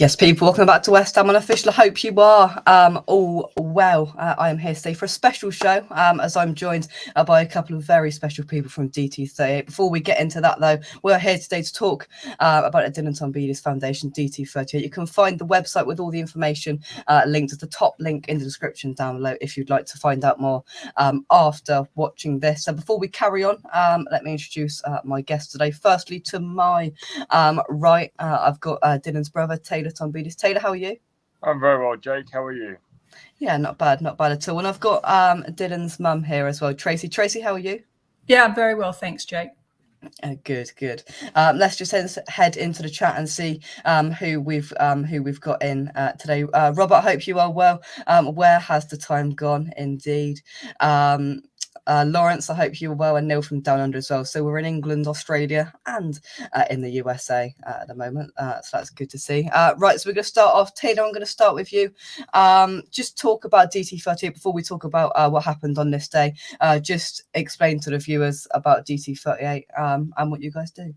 Yes, people, welcome back to West Ham Unofficial. I hope you are all well. I am here today for a special show, as I'm joined by a couple of very special people from DT38. Before we get into that, though, we're here today to talk about the Dylan Tombides Foundation, DT38. You can find the website with all the information linked at the top link in the description down below if you'd like to find out more after watching this. So before we carry on, let me introduce my guest today. Firstly, to my right, I've got Dylan's brother, Taylor Tombides. Taylor, how are you? I'm very well, Jake. How are you? Yeah, not bad at all. And I've got Dylan's mum here as well, Tracy. Tracy, how are you? Yeah, I'm very well, thanks, Jake. Good. Let's just head into the chat and see who we've got in today. Robert, I hope you are well. Where has the time gone? Indeed. Lawrence, I hope you are well, and Neil from Down Under as well. So we're in England, Australia, and in the USA at the moment. So that's good to see. Right, so we're going to start off. Taylor, I'm going to start with you. Just talk about DT38 before we talk about what happened on this day. Just explain to the viewers about DT38 and what you guys do.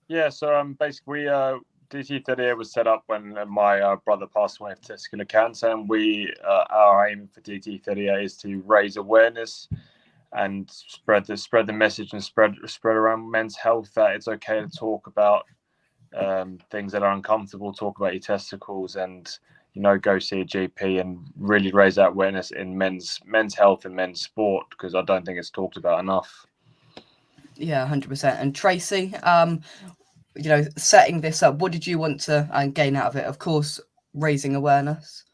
Yeah, so basically, DT38 was set up when my brother passed away of testicular cancer, and our aim for DT38 is to raise awareness and spread the message and spread around men's health that it's okay to talk about things that are uncomfortable, talk about your testicles, and go see a GP and really raise that awareness in men's health and men's sport, because I don't think it's talked about enough. Yeah, 100%. And Tracy, setting this up, what did you want to gain out of it? Of course, raising awareness.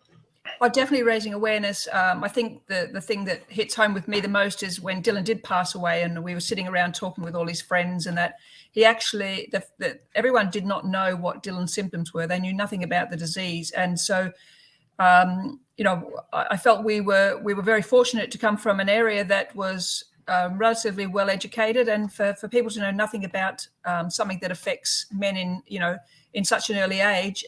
Well, definitely raising awareness. I think the thing that hits home with me the most is when Dylan did pass away, and we were sitting around talking with all his friends, and that he actually, that everyone did not know what Dylan's symptoms were. They knew nothing about the disease, and so I felt we were very fortunate to come from an area that was relatively well educated, and for people to know nothing about something that affects men in such an early age,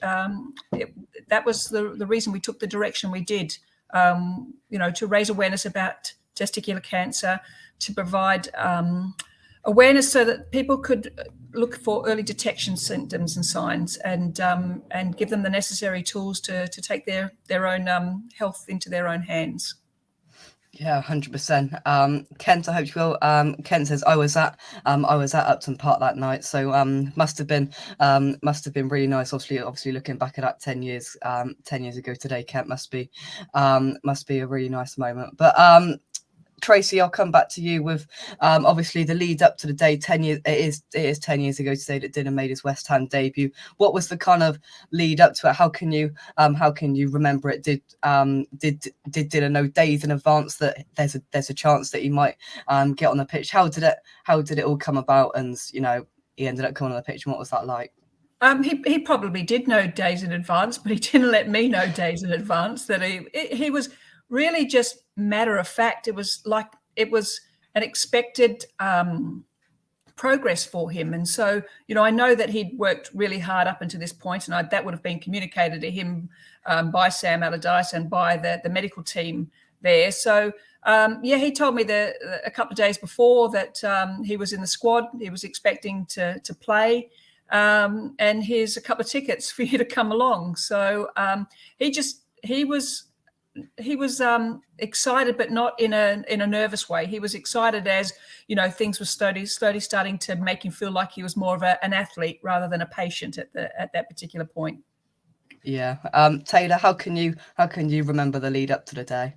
that was the reason we took the direction we did, to raise awareness about testicular cancer, to provide awareness so that people could look for early detection symptoms and signs, and give them the necessary tools to take their own health into their own hands. Yeah, 100%. Kent, I hope you will. Kent says I was at Upton Park that night, so must have been really nice. Obviously, looking back at that 10 years ago today, Kent must be a really nice moment. But Tracy, I'll come back to you with obviously the lead up to the day. 10 years. It is 10 years ago today that Dylan made his West Ham debut. What was the kind of lead up to it? How can you remember it? Did Dylan know days in advance that there's a chance that he might get on the pitch? How did it all come about? And he ended up coming on the pitch. And what was that like? He probably did know days in advance, but he didn't let me know days in advance. That he was really just matter of fact. It was an expected progress for him. And so, I know that he'd worked really hard up until this point, and that would have been communicated to him by Sam Allardyce and by the medical team there. So, he told me a couple of days before that he was in the squad. He was expecting to play, and here's a couple of tickets for you to come along. So he was excited, but not in a nervous way. He was excited as things were slowly starting to make him feel like he was more of an athlete rather than a patient at that particular point. Yeah, Taylor, how can you remember the lead up to the day?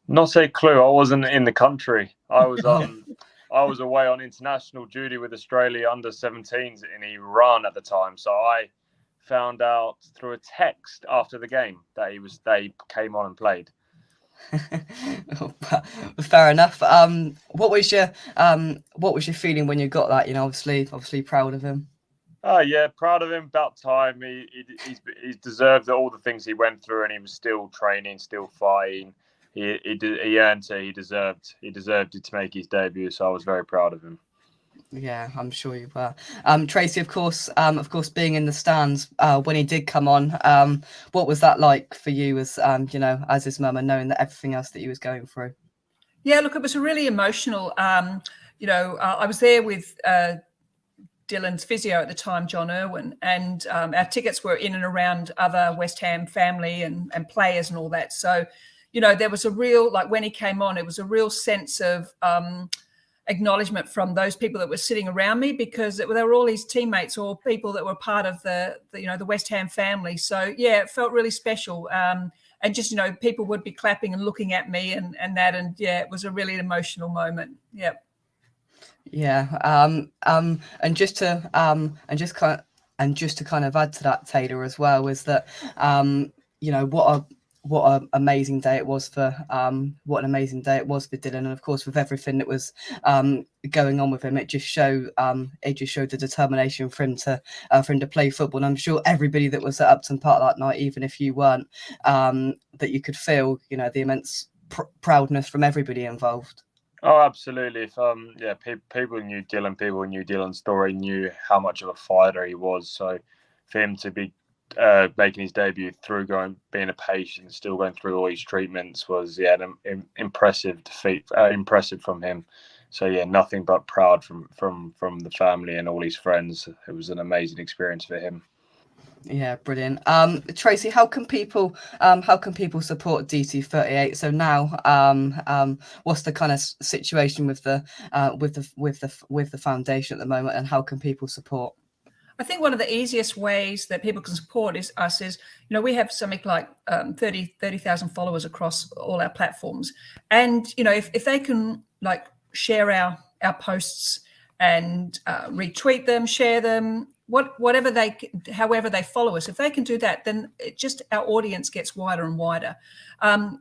Not a clue. I wasn't in the country. I was I was away on international duty with Australia under-17s in Iran at the time. So I found out through a text after the game that they came on and played. Fair enough. What was your feeling when you got that? Obviously proud of him. Oh yeah, proud of him. About time. He's deserved all the things he went through, and he was still training, still fighting. He earned it. He deserved it to make his debut. So I was very proud of him. Yeah, I'm sure you were. Tracy, of course, being in the stands when he did come on, what was that like for you as as his mum, and knowing that everything else that he was going through? Yeah, look, it was really emotional. I was there with Dylan's physio at the time, John Irwin, and our tickets were in and around other West Ham family and players and all that. So, you know, there was a real, like when he came on, it was a real sense of acknowledgement from those people that were sitting around me, because they were all his teammates or people that were part of the West Ham family. So yeah, it felt really special. And just, you know, people would be clapping and looking at me and that, and yeah, it was a really emotional moment. Yeah. Yeah. And just to kind of add to that, Taylor, as well, is that you know, what an amazing day it was for Dylan, and of course with everything that was going on with him, it just showed the determination for him to play football. And I'm sure everybody that was at Upton Park that night, even if you weren't, that you could feel, you know, the immense proudness from everybody involved. Oh, absolutely. People knew Dylan, people knew Dylan's story, knew how much of a fighter he was. So for him to be making his debut through being a patient, still going through all his treatments, was an impressive defeat, impressive from him. So yeah, nothing but proud from the family and all his friends. It was an amazing experience for him. Yeah, brilliant. Tracy, how can people support DT38? So now, what's the kind of situation with the foundation at the moment, and how can people support? I think one of the easiest ways that people can support is, you know, we have something like 30,000 followers across all our platforms. And, you know, if they can like share our posts and retweet them, share them, however they follow us, if they can do that, then our audience gets wider and wider.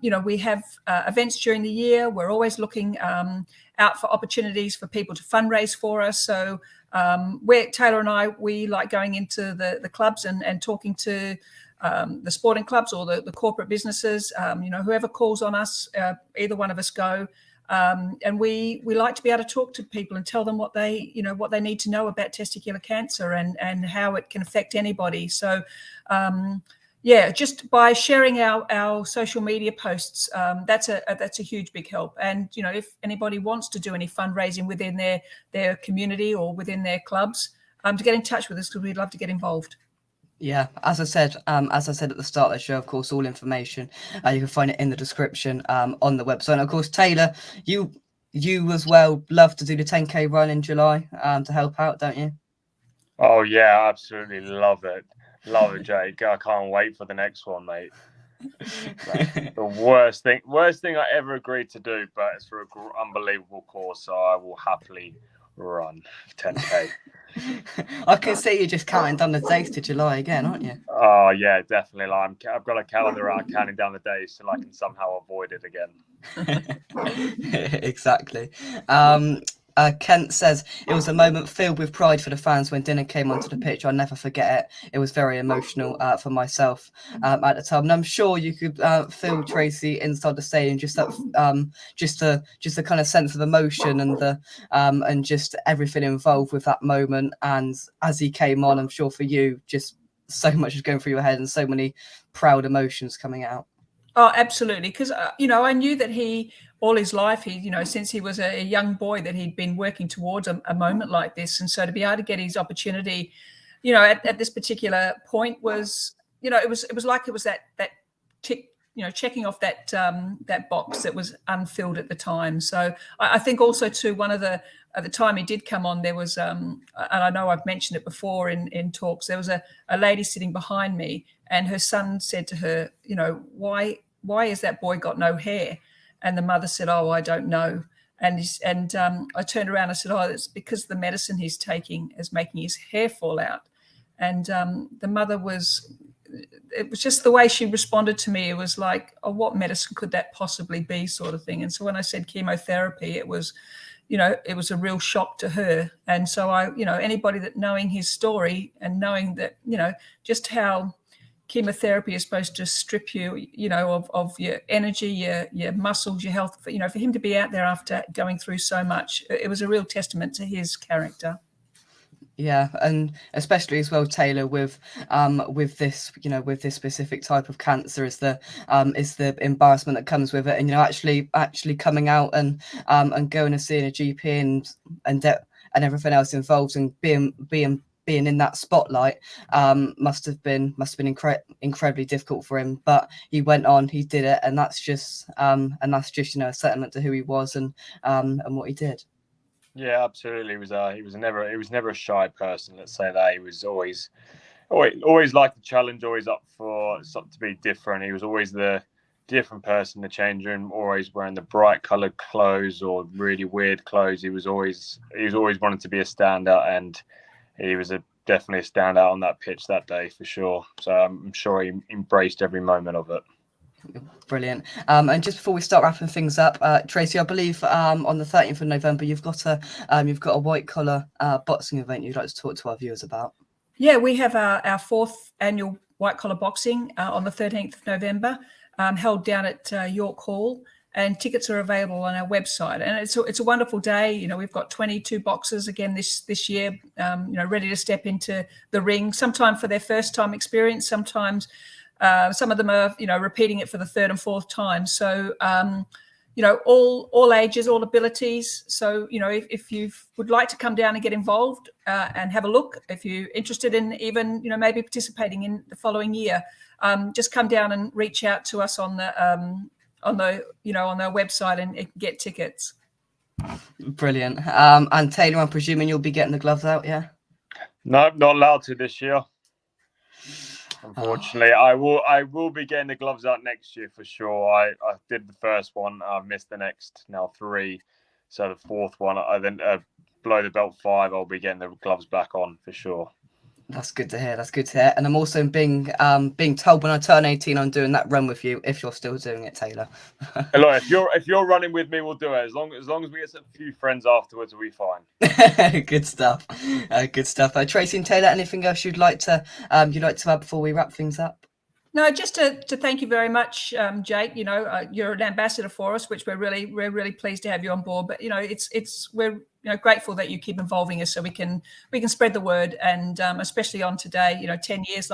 You know, we have events during the year. We're always looking out for opportunities for people to fundraise for us. So Taylor and I, we like going into the clubs and talking to the sporting clubs or the corporate businesses. You know, whoever calls on us, either one of us go. And we like to be able to talk to people and tell them what they need to know about testicular cancer and how it can affect anybody. So yeah, just by sharing our social media posts, that's a huge big help. And you know, if anybody wants to do any fundraising within their community or within their clubs, to get in touch with us, because we'd love to get involved. Yeah, as I said at the start of the show, of course, all information you can find it in the description on the website. And of course, Taylor, you as well love to do the 10K run in July to help out, don't you? Oh yeah, absolutely love it, Jake. I can't wait for the next one, mate. The worst thing I ever agreed to do, but it's for an unbelievable cause, so I will happily run 10K. I can see you just counting down the days to July again, aren't you? Oh yeah, definitely. Like, I've got a calendar out counting down the days so I can somehow avoid it again. Exactly. Kent says it was a moment filled with pride for the fans when Dylan came onto the pitch. I'll never forget it. It was very emotional for myself at the time, and I'm sure you could feel, Tracy, inside the stadium, just that, just the kind of sense of emotion and the and just everything involved with that moment. And as he came on, I'm sure for you, just so much is going through your head and so many proud emotions coming out. Oh, absolutely. Because, you know, I knew that all his life, you know, since he was a young boy, that he'd been working towards a moment like this. And so to be able to get his opportunity, you know, at this particular point was, you know, it was like it was that tick, you know, checking off that box that was unfilled at the time. So I think also too, at the time he did come on, there was, and I know I've mentioned it before in talks, there was a lady sitting behind me, and her son said to her, you know, why has that boy got no hair? And the mother said, oh, I don't know. And I turned around and I said, oh, it's because the medicine he's taking is making his hair fall out. And the mother it was just the way she responded to me. It was like, oh, what medicine could that possibly be, sort of thing. And so when I said chemotherapy, it was, you know, it was a real shock to her. And so anybody that knowing his story and knowing that, you know, just how chemotherapy is supposed to strip you, you know, of your energy, your muscles, your health, you know, for him to be out there after going through so much, it was a real testament to his character. Yeah, and especially as well, Taylor, with this, you know, with this specific type of cancer, is the embarrassment that comes with it, and you know, actually coming out and going and seeing a GP everything else involved, and being in that spotlight must have been incredibly difficult for him. But he went on, he did it, and that's just a settlement to who he was and what he did. Yeah, absolutely. He was never a shy person. Let's say that. He was always liked the challenge, always up for something to be different. He was always the different person in the change room, always wearing the bright coloured clothes or really weird clothes. He was always wanted to be a standout, and he was definitely a standout on that pitch that day for sure. So I'm sure he embraced every moment of it. Brilliant. And just before we start wrapping things up, Tracy, I believe on the 13th of November you've got a white collar boxing event you'd like to talk to our viewers about. Yeah, we have our fourth annual white collar boxing on the 13th of November, held down at York Hall, and tickets are available on our website. And it's a wonderful day. You know, we've got 22 boxers again this year, ready to step into the ring. Sometimes for their first time experience, sometimes some of them are repeating it for the third and fourth time. So all ages, all abilities. So if you would like to come down and get involved and have a look, if you're interested in even maybe participating in the following year, just come down and reach out to us on the website and get tickets. Brilliant. And Taylor, I'm presuming you'll be getting the gloves out, yeah? No, not allowed to this year. Unfortunately, I will be getting the gloves out next year for sure. I did the first one. I missed the next now 3. So the fourth one, I then below the belt 5, I'll be getting the gloves back on for sure. That's good to hear. And I'm also being told when I turn 18, I'm doing that run with you. If you're still doing it, Taylor. Look, if you're running with me, we'll do it. As long as we get a few friends afterwards, we'll be fine. Good stuff. Good stuff. Tracy and Taylor, anything else you'd like to add before we wrap things up? No, just to thank you very much, Jake. You're an ambassador for us, which we're really pleased to have you on board. But we're grateful that you keep involving us so we can spread the word, and especially on today. 10 years,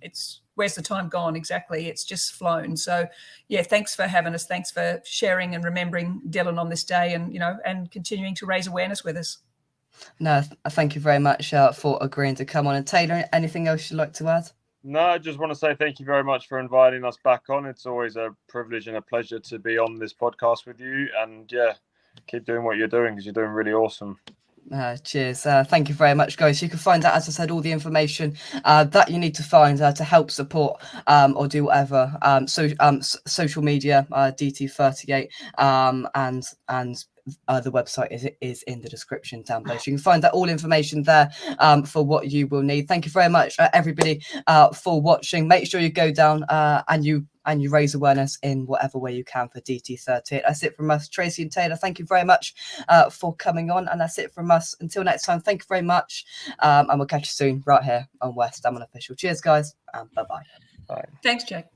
it's where's the time gone exactly? It's just flown. So yeah, thanks for having us. Thanks for sharing and remembering Dylan on this day, and continuing to raise awareness with us. No, thank you very much for agreeing to come on. And Taylor, anything else you'd like to add? No, I just want to say thank you very much for inviting us back on. It's always a privilege and a pleasure to be on this podcast with you. And yeah, keep doing what you're doing because you're doing really awesome. Cheers. Thank you very much, guys. You can find out, as I said, all the information that you need to find to help support or do whatever. Social media, DT38, and the website is in the description down below. So you can find that all information there for what you will need. Thank you very much, everybody, for watching. Make sure you go down and you raise awareness in whatever way you can for DT38. That's it from us, Tracy and Taylor. Thank you very much for coming on, and that's it from us. Until next time, thank you very much, and we'll catch you soon right here on West Ham Unofficial. Cheers, guys, and bye-bye. Bye. Thanks, Jake.